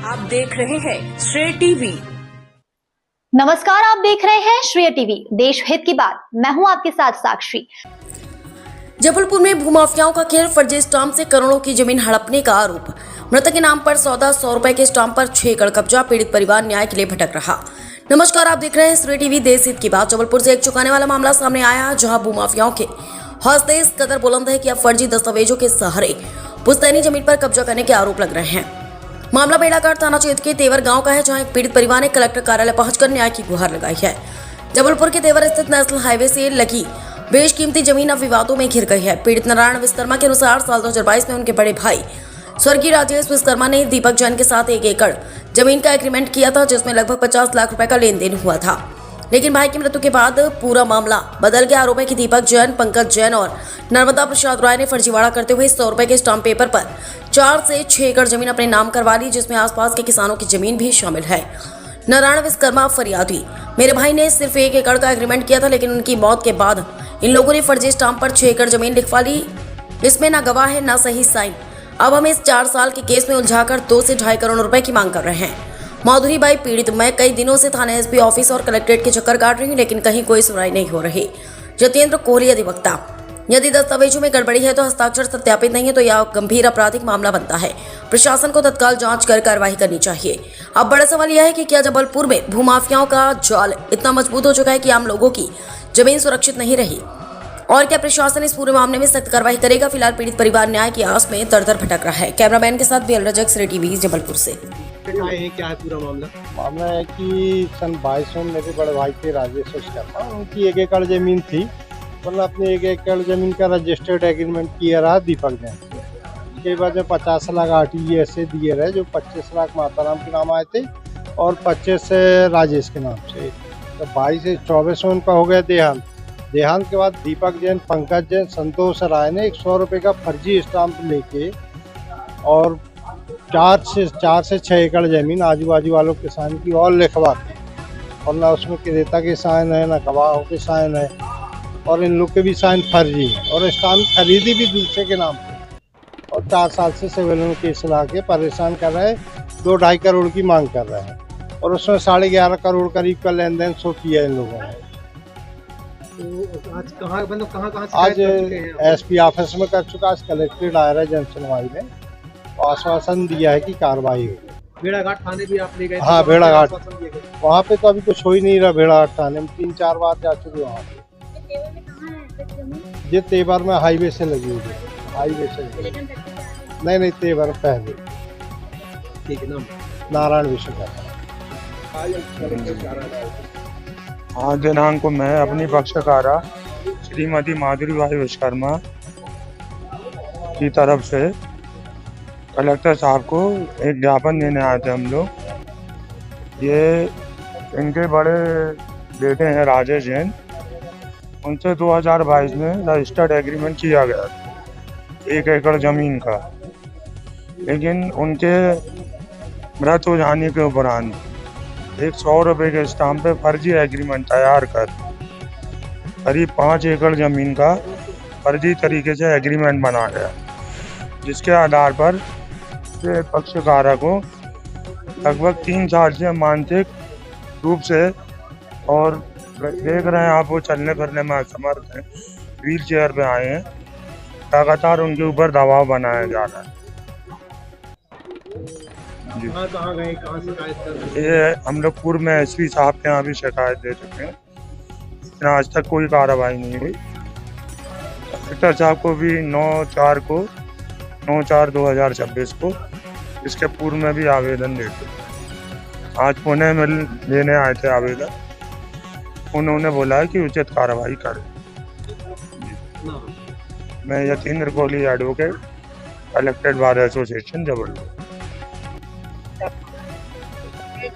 आप देख रहे हैं श्रेय टीवी। नमस्कार, आप देख रहे हैं श्रेय टीवी, देश हित की बात। मैं हूं आपके साथ साक्षी। जबलपुर में भूमाफियाओं का खेल, फर्जी स्टाम्प से करोड़ों की जमीन हड़पने का आरोप। मृतक के नाम पर सौदा, 100 रुपए के स्टाम्प पर 6 एकड़ कब्जा। पीड़ित परिवार न्याय के लिए भटक रहा। नमस्कार, आप देख रहे हैं श्रेय टीवी, देश हित की बात। जबलपुर से एक चौंकाने वाला मामला सामने आया, जहां भूमाफियाओं के हौसले इस कदर बुलंद है कि अब फर्जी दस्तावेजों के सहारे पुश्तैनी जमीन पर कब्जा करने के आरोप लग रहे हैं। मामला बेड़ाघाट थाना क्षेत्र के तेवर गांव का है, जहां एक पीड़ित परिवार ने कलेक्टर कार्यालय पहुंचकर न्याय की गुहार लगाई है। जबलपुर के तेवर स्थित नेशनल हाईवे से लगी बेशकीमती जमीन अब विवादों में घिर गई है। पीड़ित नारायण विश्वकर्मा के अनुसार साल 2022 में उनके बड़े भाई स्वर्गीय राजेश विश्वकर्मा ने दीपक जैन के साथ 1 एकड़ जमीन का एग्रीमेंट किया था, जिसमें लगभग 50 लाख रुपए का लेन देन हुआ था। लेकिन भाई की मृत्यु के बाद पूरा मामला बदल गया। आरोप है कि दीपक जैन, पंकज जैन और नर्मदा प्रसाद राय ने फर्जीवाड़ा करते हुए 100 रुपए के स्टाम्प पेपर पर 4 से 6 एकड़ जमीन अपने नाम करवा ली, जिसमें आसपास के किसानों की जमीन भी शामिल है। नारायण विश्वकर्मा फरियादी, मेरे भाई ने सिर्फ 1 एकड़ का एग्रीमेंट किया था, लेकिन उनकी मौत के बाद इन लोगों ने फर्जी स्टाम्प पर 6 एकड़ जमीन लिखवा ली। इसमें ना गवाह है, ना सही साइन। अब हम इस 4 साल के केस में उलझाकर 2 से 2.5 करोड़ रुपए की मांग कर रहे हैं। माधुरी बाई पीड़ित, मैं कई दिनों से थाना एसपी ऑफिस और कलेक्ट्रेट के चक्कर काट रही हूँ, लेकिन कहीं कोई सुनवाई नहीं हो रही। जतेंद्र कोहली अधिवक्ता, यदि दस्तावेजों में गड़बड़ी है तो हस्ताक्षर सत्यापित नहीं है तो यह गंभीर आपराधिक मामला बनता है। प्रशासन को तत्काल जांच कर कार्रवाई करनी चाहिए। अब बड़ा सवाल यह है कि क्या जबलपुर में भूमाफियाओं का जाल इतना मजबूत हो चुका है कि आम लोगों की जमीन सुरक्षित नहीं रही, और क्या प्रशासन इस पूरे मामले में सख्त कार्रवाई करेगा? फिलहाल पीड़ित परिवार न्याय की आस में दर भटक रहा है। कैमरामैन के साथ बीएल रजक, श्रेय टीवी, जबलपुर से। क्या है पूरा मामला? मामला है कि सन 22 में मेरे बड़े भाई थे राजेश विश्वकर्मा, उनकी 1 एकड़ जमीन थी। उन्होंने अपनी 1 एकड़ जमीन का रजिस्टर्ड एग्रीमेंट किया रहा दीपक जैन से। उसके बाद में 50 लाख RTG ऐसे दिए रहे, जो 25 लाख माताराम के नाम आए थे और 25 राजेश के नाम से। तो 22 से 24 में उनका हो गया देहांत। देहांत के बाद दीपक जैन, पंकज जैन, संतोष राय ने 100 रुपये का फर्जी स्टाम्प लेके और 4 से 6 एकड़ जमीन आजू बाजू वालों किसान की और लिखवा दी, और ना उसमें क्रेता के साइन है, ना गवाहों के साइन है, और इन लोग के भी साइन फर्जी है, और स्टाम्प खरीदी भी दूसरे के नाम पे, और 4 साल से सिविल में केस ला के परेशान कर रहे हैं। 2-2.5 करोड़ की मांग कर रहे हैं, और उसमें 11.5 करोड़ करीब का लेन देन शो किया इन लोगों ने। तो आज कहाँ आज SP ऑफिस में कर चुका, आज कलेक्ट्रेट आया है जन सुनवाई में, आश्वासन दिया है कि कार्रवाई होगी। भेड़ाघाट थाने भी आप ले गए? हाँ, भेड़ाघाट वहाँ पे तो अभी कुछ हो ही नहीं रहा। भेड़ाघाट थाने में 3-4 बार जा चुके वहाँ पे। ये तेवर में हाईवे से लगी हुई है, हाईवे से नहीं तेवर पहले। ठीक है। नाम? नारायण विश्वकर्मा। आज दिनांक को मैं अपनी पक्षकारा श्रीमती माधुरी बाई विश्वकर्मा की तरफ से कलेक्टर साहब को एक ज्ञापन देने आए थे हम लोग। ये इनके बड़े बेटे हैं राजेश जैन, उनसे 2022 में रजिस्टर्ड एग्रीमेंट किया गया 1 एकड़ जमीन का, लेकिन उनके मृत हो जाने के उपरांत 100 रुपये के स्टाम्प पे फर्जी एग्रीमेंट तैयार कर करीब 5 एकड़ जमीन का फर्जी तरीके से एग्रीमेंट बना गया, जिसके आधार पर पक्षकारा को लगभग 3 साल से मानसिक रूप से, और देख रहे हैं आप, वो चलने फिरने में असमर्थ हैं, व्हील चेयर पे आए हैं, लगातार उनके ऊपर दबाव बनाया जा रहा है। कहाँ गए, कहाँ शिकायत कर रहे हैं? ये हम लोग पूर्व में SP साहब के यहाँ भी शिकायत दे चुके हैं, लेकिन आज तक कोई कार्रवाई नहीं हुई। कलेक्टर साहब को भी 9/4/2026 को इसके पूर्व में भी आवेदन दे चुके। आज पुणे में लेने आए थे आवेदन, उन्होंने बोला है कि उचित कार्रवाई करें। मैं Jatendra Kohli, advocate, collected bar association, Jabalpur.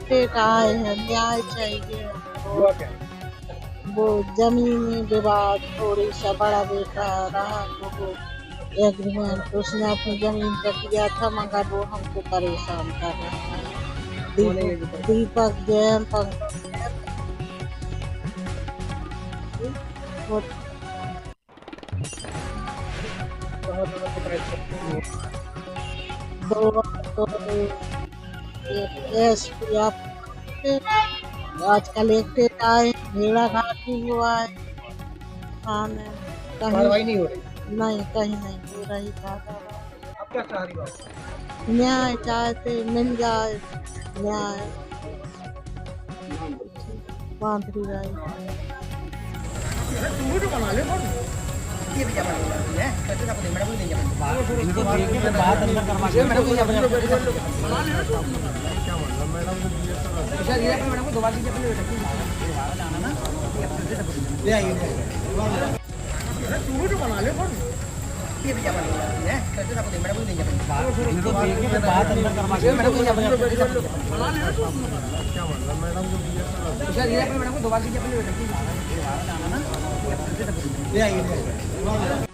आए हैं, न्याय चाहिए। वो जमीनी विवाद थोड़ी सा बड़ा बेटा रहा, तो वो एग्रीमेंट उसने अपनी जमीन का किया था, मगर वो हमको परेशान कर रहा है। दीपक जैन, एसपी आज कलेक्टेड आए, भेड़ा घाट भी हुआ है थाने, कार्रवाई कहीं नहीं हो रही। नहीं, कहीं नहीं हो रही दादा। आप क्या चाह रही हो? न्याय चाहते मिल जाए, न्याय माधुरी राय। ले आइए।